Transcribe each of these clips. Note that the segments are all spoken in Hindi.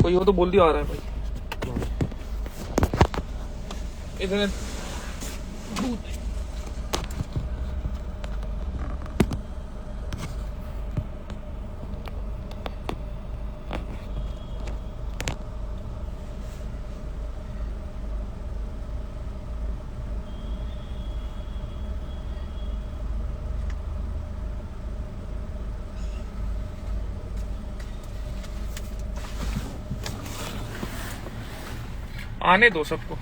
कोई हो तो बोल दिया आ रहा है भाई। इधर आने दो सबको।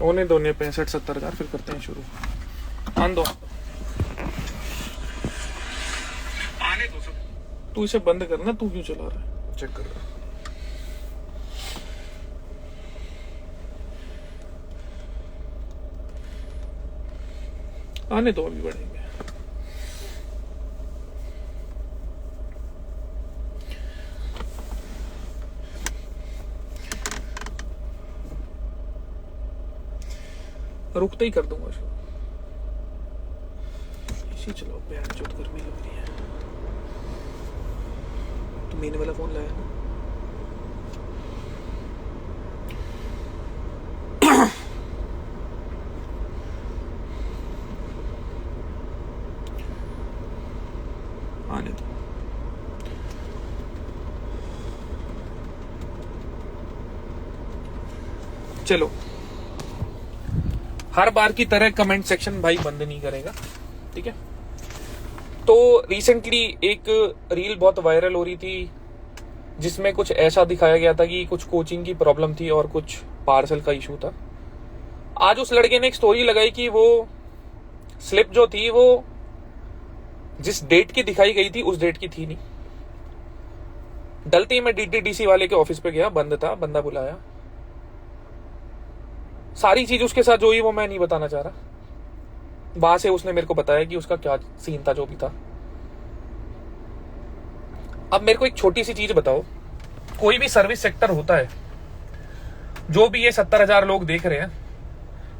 होने दो, 65-70 हजार, फिर करते हैं शुरू। आन दो, आने दो सब। तू इसे बंद करना, तू क्यों चला रहा है? चेक कर रहा है। आने दो, अभी बढ़ेंगे। रुकते ही कर दूंगा शुरू। इसी चलाओ, प्यार चोट गर्मी लग रही है। तो मैंने वाला फोन लाया ना। आने दो। चलो, हर बार की तरह कमेंट सेक्शन भाई बंद नहीं करेगा, ठीक है। तो रिसेंटली एक रील बहुत वायरल हो रही थी जिसमें कुछ ऐसा दिखाया गया था कि कुछ कोचिंग की प्रॉब्लम थी और कुछ पार्सल का इशू था। आज उस लड़के ने एक स्टोरी लगाई कि वो स्लिप जो थी वो जिस डेट की दिखाई गई थी उस डेट की थी नहीं। डलती में डीटीडीसी वाले के ऑफिस पे गया, बंद था, बंदा बुलाया, सारी चीज उसके साथ जो हुई वो मैं नहीं बताना चाह रहा। वहां से उसने मेरे को बताया कि उसका क्या सीन था, जो भी था। अब मेरे को एक छोटी सी चीज बताओ, कोई भी सर्विस सेक्टर होता है, जो भी ये 70,000 लोग देख रहे हैं,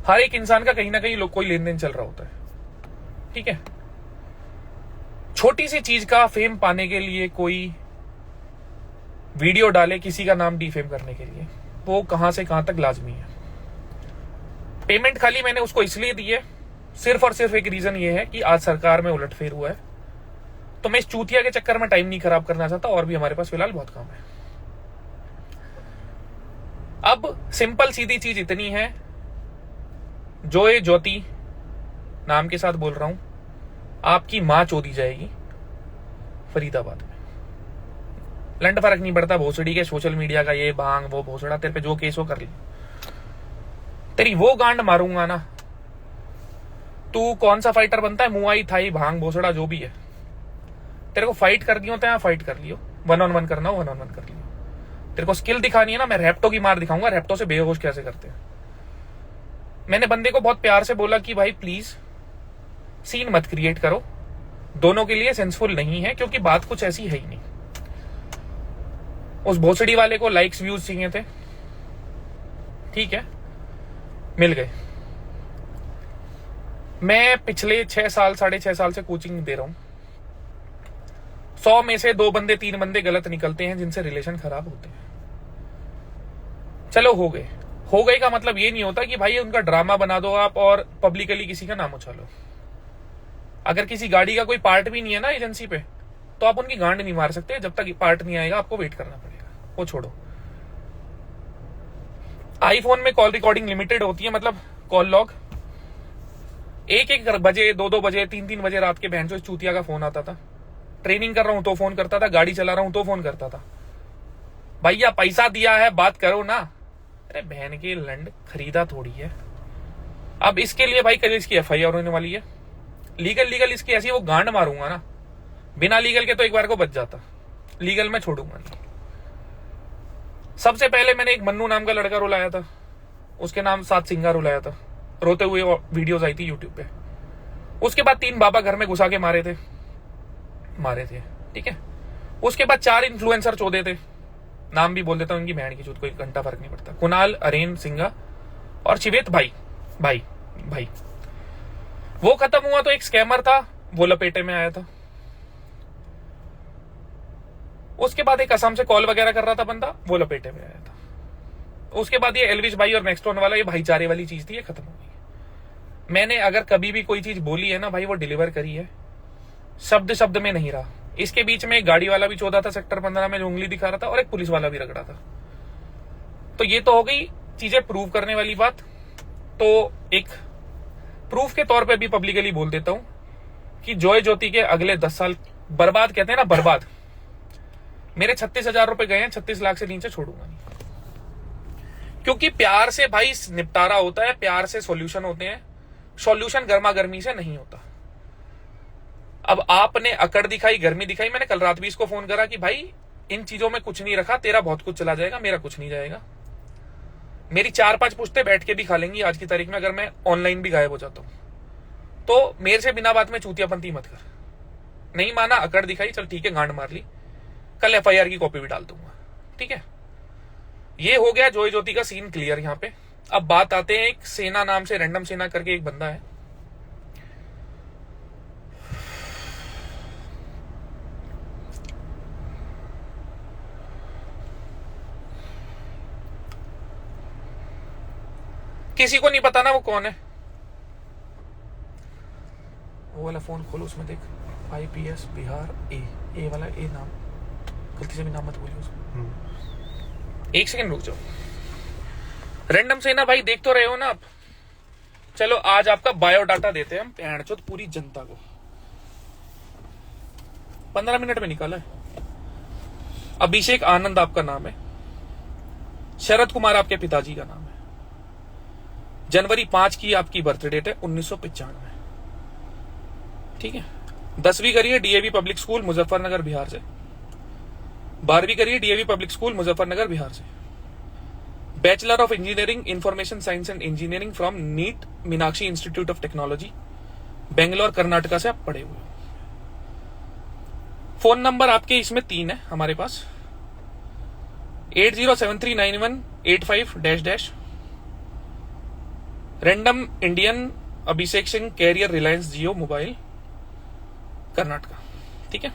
हर एक इंसान का कहीं ना कहीं कोई लेन देन चल रहा होता है, ठीक है। छोटी सी चीज का फेम पाने के लिए कोई वीडियो डाले किसी का नाम डिफेम करने के लिए, वो कहां से कहां तक लाजमी है। पेमेंट खाली मैंने उसको इसलिए दी है, सिर्फ और सिर्फ एक रीजन ये है कि आज सरकार में उलटफेर हुआ है, तो मैं इस चूतिया के चक्कर में टाइम नहीं खराब करना चाहता, और भी हमारे पास फिलहाल बहुत काम है। अब सिंपल सीधी चीज इतनी है, जो ये ज्योति नाम के साथ बोल रहा हूं, आपकी मां चोदी जाएगी फरीदाबाद में। लंड फर्क नहीं पड़ता भोसड़ी के, सोशल मीडिया का ये भांग वो भोसड़ा, तेरे पे जो केस हो कर ली, तेरी वो गांड मारूंगा ना। तू कौन सा फाइटर बनता है, मुआई थाई भांग भोसड़ा जो भी है, तेरे को फाइट करनी हो तो यहाँ फाइट कर लियो, 1-on-1 करना हो 1-on-1 कर लियो। तेरे को स्किल दिखानी है ना, मैं रैप्टो की मार दिखाऊंगा, रैप्टो से बेहोश कैसे करते हैं। मैंने बंदे को बहुत प्यार से बोला कि भाई प्लीज सीन मत क्रिएट करो, दोनों के लिए सेंसफुल नहीं है, क्योंकि बात कुछ ऐसी है ही नहीं। उस भोसड़ी वाले को लाइक्स व्यूज चाहिए थे, ठीक है, मिल गए। मैं पिछले 6 साल 6.5 साल से कोचिंग दे रहा हूं। 100 में से 2 बंदे 3 बंदे गलत निकलते हैं जिनसे रिलेशन खराब होते हैं। चलो हो गए का मतलब ये नहीं होता कि भाई उनका ड्रामा बना दो आप और पब्लिकली किसी का नाम उछालो। अगर किसी गाड़ी का कोई पार्ट भी नहीं है ना एजेंसी पे, तो आप उनकी गांड नहीं मार सकते। जब तक पार्ट नहीं आएगा आपको वेट करना पड़ेगा, वो छोड़ो। आईफोन में कॉल रिकॉर्डिंग लिमिटेड होती है, मतलब कॉल लॉग 1-1 बजे 2-2 बजे 3-3 बजे रात के बहन चो चूतिया का फोन आता था। ट्रेनिंग कर रहा हूं तो फोन करता था, गाड़ी चला रहा हूं तो फोन करता था, भैया पैसा दिया है बात करो ना। अरे बहन के लंड, खरीदा थोड़ी है। अब इसके लिए भाई कल इसकी एफआईआर होने वाली है। लीगल इसकी ऐसी वो गांड मारूंगा ना, बिना लीगल के तो एक बार को बच जाता, लीगल में छोड़ूंगा नहीं। सबसे पहले मैंने एक मन्नू नाम का लड़का रुलाया था, उसके नाम 7 सिंगा रुलाया था, रोते हुए वीडियोस आई थी यूट्यूब पे। उसके बाद 3 बाबा घर में घुसा के मारे थे, ठीक है। उसके बाद 4 इन्फ्लुएंसर चौदे थे, नाम भी बोल देता हूं, उनकी बहन की चूत, कोई घंटा फर्क नहीं पड़ता। कुणाल, अरेन सिंगा और शिवेत भाई। वो खत्म हुआ तो एक स्कैमर था, वो लपेटे में आया था। उसके बाद एक असम से कॉल वगैरह कर रहा था बंदा, वो लपेटे में आया था। उसके बाद ये एल्विश भाई और नेक्स्टोन वाला ये भाईचारे वाली चीज थी, ये खत्म हो गई। मैंने अगर कभी भी कोई चीज बोली है ना भाई, वो डिलीवर करी है, शब्द शब्द में नहीं रहा। इसके बीच में एक गाड़ी वाला भी चौथा था सेक्टर 15 में, जो उंगली दिखा रहा था, और एक पुलिस वाला भी रगड़ा था। तो ये तो हो गई चीजें प्रूव करने वाली बात। तो एक प्रूफ के तौर पे भी पब्लिकली बोल देता हूं कि जॉय ज्योति के अगले 10 साल बर्बाद, कहते हैं ना बर्बाद, मेरे 36,000 रुपए गए हैं, 36 लाख से नीचे छोड़ूंगा नहीं। क्योंकि प्यार से भाई निपटारा होता है, प्यार से सॉल्यूशन होते हैं, सॉल्यूशन गर्मा गर्मी से नहीं होता। अब आपने अकड़ दिखाई, गर्मी दिखाई, मैंने कल रात भी इसको फोन करा कि भाई इन चीजों में कुछ नहीं रखा, तेरा बहुत कुछ चला जाएगा, मेरा कुछ नहीं जाएगा। मेरी 4-5 पुश्ते बैठ के भी खा लेंगी आज की तारीख में, अगर मैं ऑनलाइन भी गायब हो जाता हूं। तो मेरे से बिना बात में चूतियापंती मत कर। नहीं माना, अकड़ दिखाई, चल ठीक है, गांड मार ली, कल एफआईआर की कॉपी भी डाल दूंगा, ठीक है। ये हो गया जॉय ज्योति का सीन क्लियर यहां पे। अब बात आते हैं एक सेना नाम से, रैंडम सेना करके एक बंदा है, किसी को नहीं पता ना वो कौन है। वो वाला फोन खोलो, उसमें देख IPS बिहार ए वाला ए नाम, गलती से भी नाम मत बोलिए उसको। एक सेकंड रुक जाओ। रैंडम सेना भाई देख तो रहे हो ना आप। चलो आज आपका बायोडाटा देते हैं हम पैंचोद पूरी जनता को। 15 मिनट में निकाला है। अभिषेक आनंद आपका नाम है, शरद कुमार आपके पिताजी का नाम है, जनवरी 5 की आपकी बर्थ डेट है, 1995, ठीक है। 10वीं करिए DAV public school Muzaffarnagar Bihar से, 12वीं करिए DAV public school Muzaffarnagar Bihar से, bachelor of engineering information science and engineering from Nitte Meenakshi institute of technology Bangalore Karnataka से आप पढ़े हुए हो। फोन नंबर आपके इसमें 3 है हमारे पास, 80739185 random Indian Abhishek Singh carrier Reliance Jio mobile Karnataka, ठीक है।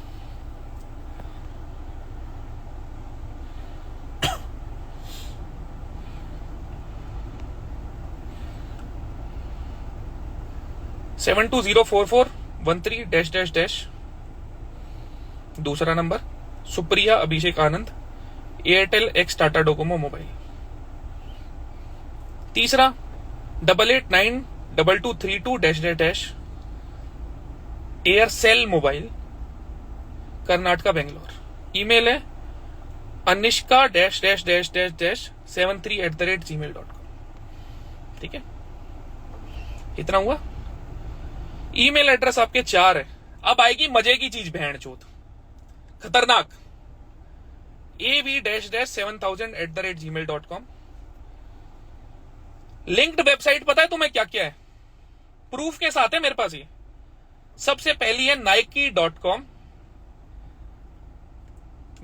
(72044131 दूसरा नंबर Supriya Abhishek Anand Airtel ex Tata Docomo mobile. तीसरा 88922232 एयरसेल मोबाइल कर्नाटका बेंगलोर। ईमेल है anishka-73@gmail.com, ठीक है। इतना हुआ। ईमेल एड्रेस आपके 4 है। अब आएगी मजे की चीज, बहन चोत खतरनाक, av-7000@gmail.com। लिंक्ड वेबसाइट पता है तुम्हें क्या क्या है, प्रूफ के साथ है मेरे पास। ये सबसे पहली है nike.com,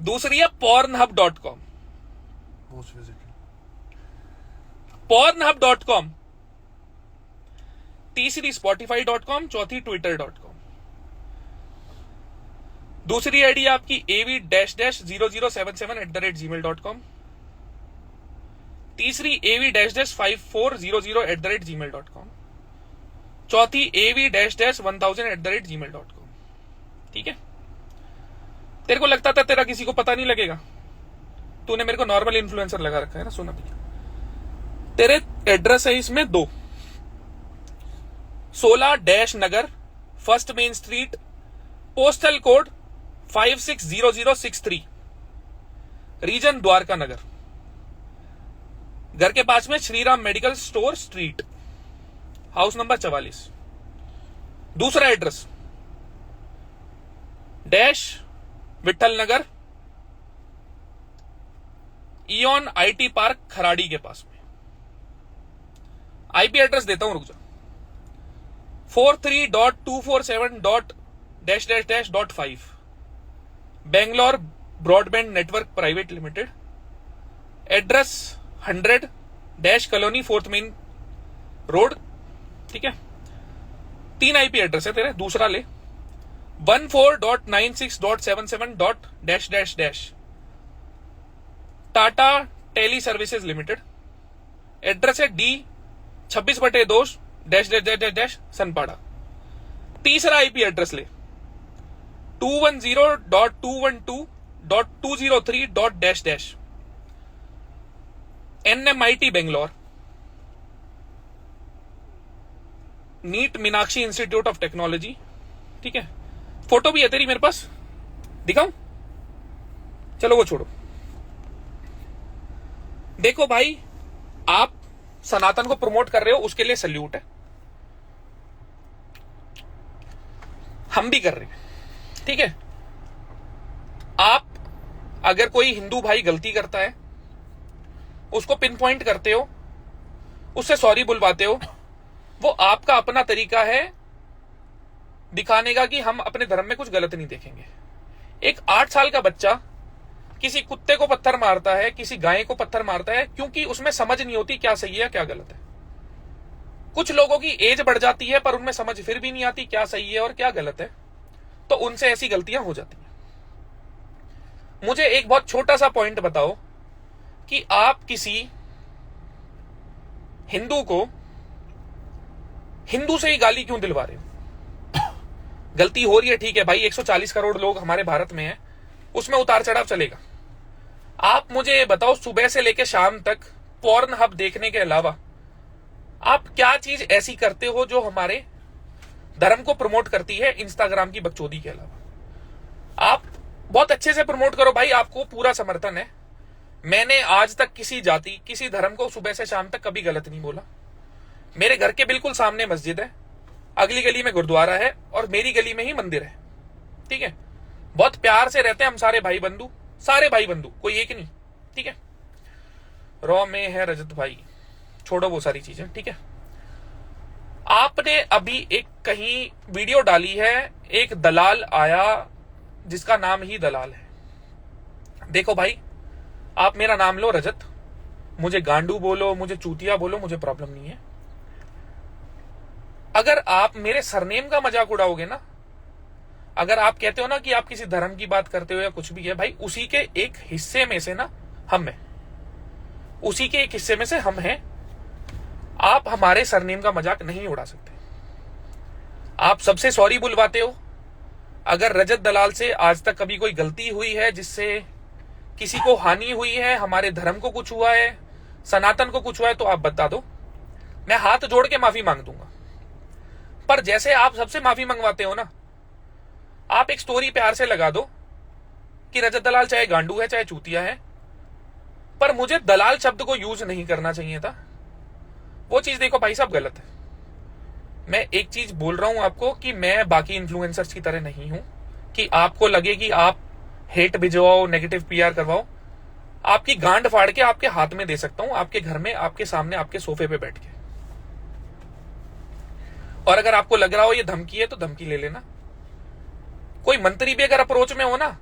दूसरी है pornhub.com, pornhub.com, तीसरी spotify.com, चौथी twitter.com। दूसरी आईडी आपकी av-0077@gmail.com, तीसरी av-5400@gmail.com, चौथी av-1000@gmail.com, ठीक है। तेरे को लगता था तेरा किसी को पता नहीं लगेगा, तूने मेरे को नॉर्मल इन्फ्लुएंसर लगा रखा है ना। सुना भैया, तेरे एड्रेस है इसमें 2, 16 नगर, first main street, postal code 560063, region Dwarka Nagar. घर के पास में Shriram medical store street, house number 44। दूसरा address dash Vithal Nagar, Eon IT park Kharadi के पास में। IP एड्रेस देता हूं, रुक जा। 43.247.-5 Bangalore broadband network private limited. Address 100 dash colony 4th main road, ठीक है। 3 IP एड्रेस है तेरे, दूसरा ले 14.96.77. Tata tele services limited, address है D 26/2 dash dash dash dash Sanpada. तीसरा आईपी एड्रेस ले 210.212.203. Dash dash NMIT Bangalore, Nitte Meenakshi institute of technology. ठीक है, फोटो भी है तेरी मेरे पास, दिखाऊं? चलो वो छोड़ो। देखो भाई, आप सनातन को प्रमोट कर रहे हो, उसके लिए सल्यूट है, हम भी कर रहे हैं। ठीक है, आप अगर कोई हिंदू भाई गलती करता है, उसको पिन पॉइंट करते हो, उससे सॉरी बुलवाते हो, वो आपका अपना तरीका है दिखाने का कि हम अपने धर्म में कुछ गलत नहीं देखेंगे। एक 8 साल का बच्चा किसी कुत्ते को पत्थर मारता है, किसी गाय को पत्थर मारता है, क्योंकि उसमें समझ नहीं होती क्या सही है क्या गलत है। कुछ लोगों की एज बढ़ जाती है पर उनमें समझ फिर भी नहीं आती क्या सही है और क्या गलत है, तो उनसे ऐसी गलतियां हो जाती हैं। मुझे एक बहुत छोटा सा पॉइंट बताओ कि आप किसी हिंदू को हिंदू से ही गाली क्यों दिलवा रहे हो? गलती हो रही है, ठीक है भाई, 140 करोड़ लोग हमारे भारत में हैं, उसमें उतार चढ़ाव चलेगा। आप मुझे बताओ, सुबह से लेकर शाम तक पॉर्न हब देखने के अलावा आप क्या चीज ऐसी करते हो जो हमारे धर्म को प्रमोट करती है इंस्टाग्राम की बकचोदी के अलावा? आप बहुत अच्छे से प्रमोट करो भाई, आपको पूरा समर्थन है। मैंने आज तक किसी जाति, किसी धर्म को सुबह से शाम तक कभी गलत नहीं बोला। मेरे घर के बिल्कुल सामने मस्जिद है, अगली गली में गुरुद्वारा है और मेरी गली में ही मंदिर है। ठीक है, बहुत प्यार से रहते हैं हम सारे भाई बंधु, सारे भाई बंधु, कोई एक नहीं। ठीक है, रॉ में है रजत भाई, छोड़ो वो सारी चीजें। ठीक है, आपने अभी एक कहीं वीडियो डाली है, एक दलाल आया जिसका नाम ही दलाल है। देखो भाई, आप मेरा नाम लो रजत, मुझे गांडू बोलो, मुझे चूतिया बोलो, मुझे प्रॉब्लम नहीं है। अगर आप मेरे सरनेम का मजाक उड़ाओगे ना, अगर आप कहते हो ना कि आप किसी धर्म की बात करते हो या कुछ भी है, भाई उसी के एक हिस्से में से ना हम हैं, उसी के एक हिस्से में से हम हैं। आप हमारे सरनेम का मजाक नहीं उड़ा सकते। आप सबसे सॉरी बुलवाते हो। अगर रजत दलाल से आज तक कभी कोई गलती हुई है जिससे किसी को हानि हुई है, हमारे धर्म को कुछ हुआ है, सनातन को कुछ हुआ है, तो आप बता दो, मैं हाथ जोड़ के माफी मांग दूंगा। पर जैसे आप सबसे माफी मंगवाते हो ना, आप एक स्टोरी प्यार से लगा दो कि रजत दलाल चाहे गांडू है चाहे चूतिया है, पर मुझे दलाल शब्द को यूज नहीं करना चाहिए था। वो चीज देखो भाई साहब गलत है। मैं एक चीज बोल रहा हूं आपको कि मैं बाकी इन्फ्लुएंसर्स की तरह नहीं हूं कि आपको लगे कि आप हेट भिजवाओ, नेगेटिव पीआर करवाओ। आपकी गांड फाड़ के आपके हाथ में दे सकता हूं, आपके घर में, आपके सामने, आपके सोफे पे बैठ के। और अगर आपको लग रहा हो ये धमकी है तो धमकी ले लेना। कोई मंत्री भी अगर अप्रोच में हो ना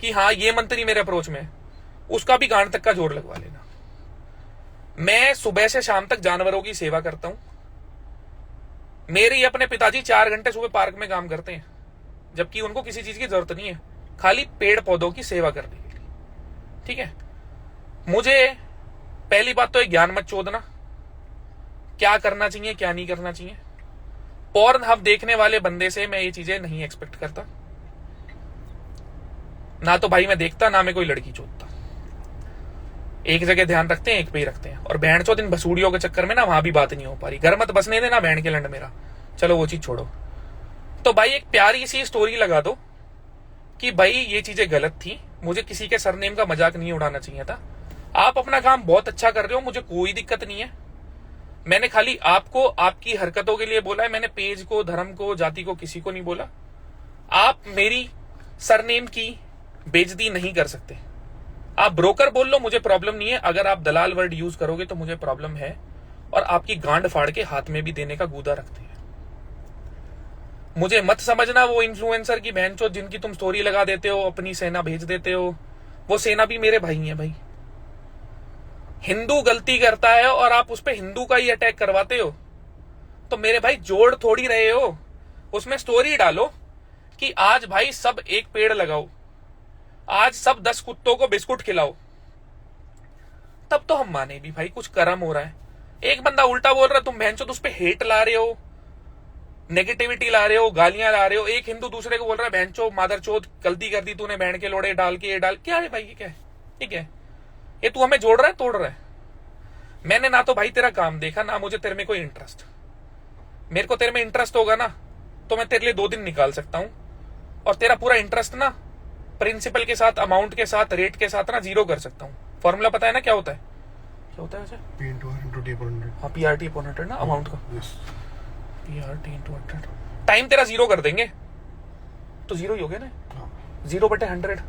कि हाँ ये मंत्री मेरे अप्रोच में है, उसका भी गांड तक का जोर लगवा लेना। मैं सुबह से शाम तक जानवरों की सेवा करता हूं। मेरे ही अपने पिताजी 4 घंटे सुबह पार्क में काम करते हैं, जबकि उनको किसी चीज की जरूरत नहीं है, खाली पेड़ पौधों की सेवा करने के लिए। ठीक है, मुझे पहली बात तो एक ज्ञान मत चोदना, क्या करना चाहिए क्या नहीं करना चाहिए। पॉर्न हब देखने वाले बंदे से मैं ये चीजें नहीं एक्सपेक्ट करता। ना तो भाई मैं देखता, ना मैं कोई लड़की चोदता। एक जगह ध्यान रखते हैं, एक पे ही रखते हैं। और बहन चोद इन भसूड़ियों के चक्कर में ना वहां भी बात नहीं हो पा रही। घर मत बसने देना बहन के लंड मेरा। चलो वो चीज छोड़ो। तो भाई एक प्यारी सी स्टोरी लगा दो कि भाई ये चीजें गलत थी, मुझे किसी के सरनेम का मजाक नहीं उड़ाना चाहिए था। आप अपना काम बहुत अच्छा कर रहे हो, मुझे कोई दिक्कत नहीं है। मैंने खाली आपको आपकी हरकतों के लिए बोला है, मैंने पेज को, धर्म को, जाति को, किसी को नहीं बोला। आप मेरी सरनेम की बेइज्जती नहीं कर सकते। आप ब्रोकर बोल लो, मुझे प्रॉब्लम नहीं है। अगर आप दलाल वर्ड यूज करोगे तो मुझे प्रॉब्लम है, और आपकी गांड फाड़ के हाथ में भी देने का गूदा रखते हैं। मुझे मत समझना वो इन्फ्लुएंसर की बहनचोद जिनकी तुम स्टोरी लगा देते हो, अपनी सेना भेज देते हो। वो सेना भी मेरे भाई हैं भाई। हिंदू गलती करता है और आप उस पर हिंदू का ही अटैक करवाते हो, तो मेरे भाई जोड़ थोड़ी रहे हो। उसमें स्टोरी डालो कि आज भाई सब एक पेड़ लगाओ, आज सब 10 कुत्तों को बिस्कुट खिलाओ। तब तो हम माने भी भाई कुछ कर्म हो रहा है। एक बंदा उल्टा बोल रहा है, तुम बहनचोद उस पे हेट ला रहे हो, नेगेटिविटी ला रहे हो, गालियां ला रहे हो। एक हिंदू दूसरे को बोल रहा है बहनचो मादरचोद, गलती कर दी तूने, बहन के लोड़े डाल के ये डाल। क्या है भाई, ये क्या है, ये क्या है? ये तू हमें जोड़ रहा है, तोड़ रहा है? मैंने ना तो भाई तेरा काम देखा, ना मुझे तेरे में कोई इंटरेस्ट। मेरे को तेरे में इंटरेस्ट होगा ना तो मैं तेरे लिए 2 दिन निकाल सकता हूं, और तेरा पूरा इंटरेस्ट ना प्रिंसिपल के साथ, अमाउंट के साथ, रेट के साथ ना 0 कर सकता हूं। फॉर्मूला पता है ना क्या होता है? क्या होता है वैसे? हाँ, PRT अपॉन 100 ना अमाउंट का। PRT इंटू 100, टाइम तेरा 0 कर देंगे तो 0 ही हो गया ना। 0/100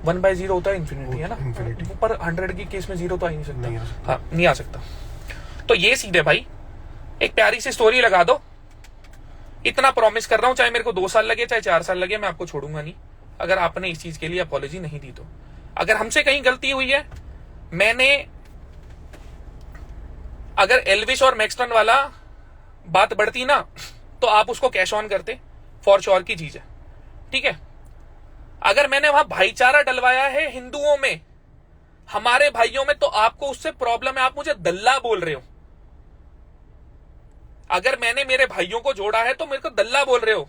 1/0 होता है इन्फिनिटी, है ना? पर 100 की केस में 0 तो आ ही नहीं सकता। हाँ, नहीं आ सकता। तो ये सीधे भाई एक प्यारी सी स्टोरी लगा दो, इतना प्रॉमिस कर रहा हूं, चाहे मेरे को 2 साल लगे चाहे 4 साल लगे, मैं आपको छोड़ूंगा नहीं अगर आपने इस चीज के लिए अपॉलॉजी नहीं दी तो। अगर हमसे कहीं गलती हुई है, मैंने अगर एल्विस और मैक्सटन वाला बात बढ़ती ना तो आप उसको कैश ऑन करते, फॉर श्योर की चीज है, ठीक है? अगर मैंने वहां भाईचारा डलवाया है हिंदुओं में, हमारे भाइयों में, तो आपको उससे प्रॉब्लम है, आप मुझे दल्ला बोल रहे हो। अगर मैंने मेरे भाइयों को जोड़ा है तो मेरे को दल्ला बोल रहे हो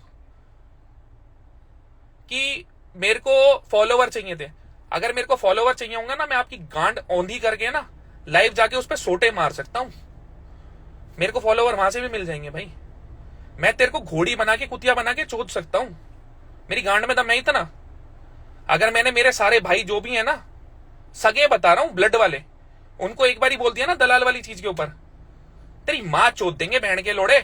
कि मेरे को फॉलोवर चाहिए थे। अगर मेरे को फॉलोवर चाहिए होंगे ना, मैं आपकी गांड औंधी करके ना लाइव जाके उस पर सोटे मार सकता हूं। मेरे को फॉलोवर वहां से भी मिल जाएंगे भाई। मैं तेरे को घोड़ी बना के, कुतिया बना के चोद सकता हूं। मेरी गांड में दम नहीं था ना। अगर मैंने मेरे सारे भाई जो भी है ना, सगे बता रहा हूं, ब्लड वाले, उनको एक बार ही बोल दिया ना दलाल वाली चीज के ऊपर, तेरी मां चोद देंगे बहन के लोड़े।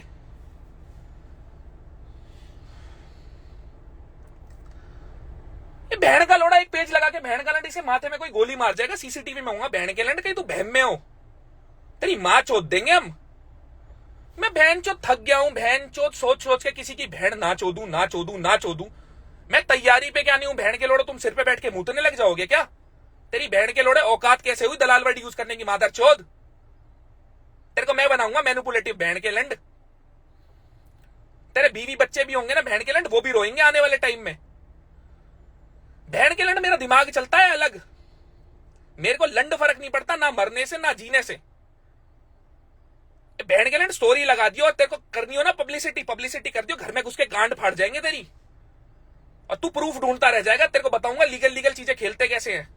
बहन का लोड़ा एक पेज लगा के बहन का लंड, इसे माथे में कोई गोली मार जाएगा, सीसीटीवी में होगा बहन के लंड, कहीं तू बहम में हो, तेरी मां चोद देंगे हम। मैं बहन चोद थक गया हूं, बहन चोद सोच सोच के किसी की बहन ना चोदू ना चोदू ना चोदू। मैं तैयारी पे क्या नहीं हूं, बहन के लोड़े तुम सिर पे बैठ के मूतने लग जाओगे क्या? तेरी बहन के लोड़े औकात कैसे हुई दलाल वर्ड यूज करने की, मादर चोद? तेरे को मैं बनाऊंगा मैनिपुलेटिव बहन के लंड। तेरे बीवी बच्चे भी होंगे ना बहन के लंड, वो भी रोएंगे आने वाले टाइम में। बहन के लंड मेरा दिमाग चलता है अलग, मेरे को लंड फर्क नहीं पड़ता, ना मरने से ना जीने से। बहन के लंड स्टोरी लगा दियो और तेरे को करनी हो ना पब्लिसिटी, पब्लिसिटी कर दियो, घर में घुस के गांड फाड़ जाएंगे तेरी, और तू प्रूफ ढूंढता रह जाएगा। तेरे को बताऊंगा लीगल चीजें खेलते कैसे हैं।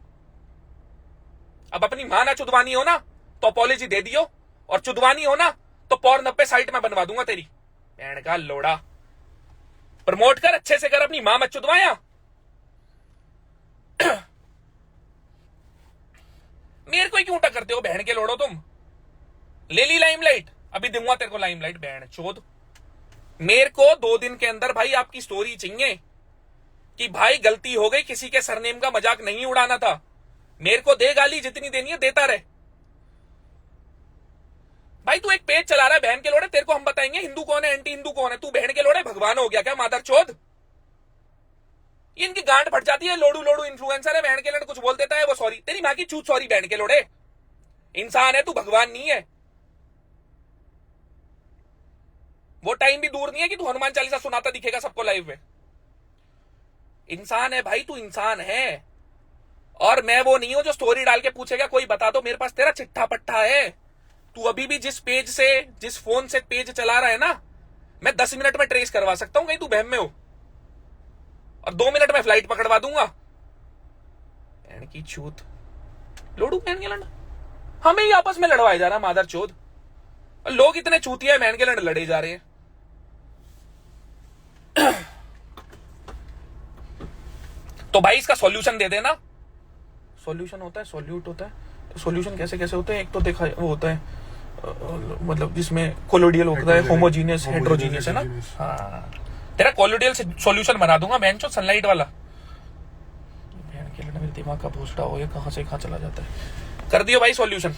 अब अपनी मां ना चुदवानी हो ना तो अपॉलॉजी दे दियो, और चुदवानी हो ना तो पॉर्न पे साइट में बनवा दूंगा तेरी बहन का लोड़ा। प्रमोट कर अच्छे से कर, अपनी मां मत चुदवाया। मेरे को क्यों टक्कर करते हो बहन के लोड़ो तुम? ले ली लाइमलाइट, अभी दूंगा तेरे को लाइमलाइट बहन चोद। मेरे को 2 दिन के अंदर भाई आपकी स्टोरी चाहिए कि भाई गलती हो गई, किसी के सरनेम का मजाक नहीं उड़ाना था। मेरे को दे गाली, जितनी देनी है देता रहे भाई। तू एक पेज चला रहा है बहन के लोड़े, तेरे को हम बताएंगे हिंदू कौन है, एंटी हिंदू कौन है। तू बहन के लोड़े भगवान हो गया क्या मादर चोद? इनकी गांड फट जाती है, लोडू लोडू इन्फ्लुएंसर है, बहन के लड़ कुछ बोल देता है वो सॉरी। तेरी मां की चूत सॉरी बहन के लोड़े। इंसान है तू, भगवान नहीं है। वो टाइम भी दूर नहीं है कि तू हनुमान चालीसा सुनाता दिखेगा सबको लाइव में। इंसान है भाई तू, इंसान है। और मैं वो नहीं हूं जो स्टोरी डाल के पूछेगा कोई बता दो। मेरे पास तेरा चिट्ठा पट्टा है। तू अभी भी जिस पेज से, जिस फोन से पेज चला रहा है ना, मैं 10 मिनट में ट्रेस करवा सकता हूं कहीं तू बहम में हो, और 2 मिनट में फ्लाइट पकड़वा दूंगा। बहन की चूत लोडू बहन के लड़, हमें ही आपस में लड़वाए जा रहा मादर चोद। लोग इतने चूतिया है बहन के लड़ लड़े जा रहे हैं। तो भाई इसका सॉल्यूशन दे देना। सॉल्यूशन होता है, सॉल्यूट होता है, तो सॉल्यूशन कैसे कैसे होते हैं? एक तो देखा वो होता है मतलब जिसमें कोलोडियल होता है, होमोजीनियस, हेट्रोजीनियस, है ना? हाँ, तेरा कोलोडियल से सॉल्यूशन बना दूंगा बहन चो, सनलाइट वाला। बहन के लिए मेरे दिमाग का भूसड़ा हो, ये कहां से कहां चला जाता है। कर दियो भाई सॉल्यूशन।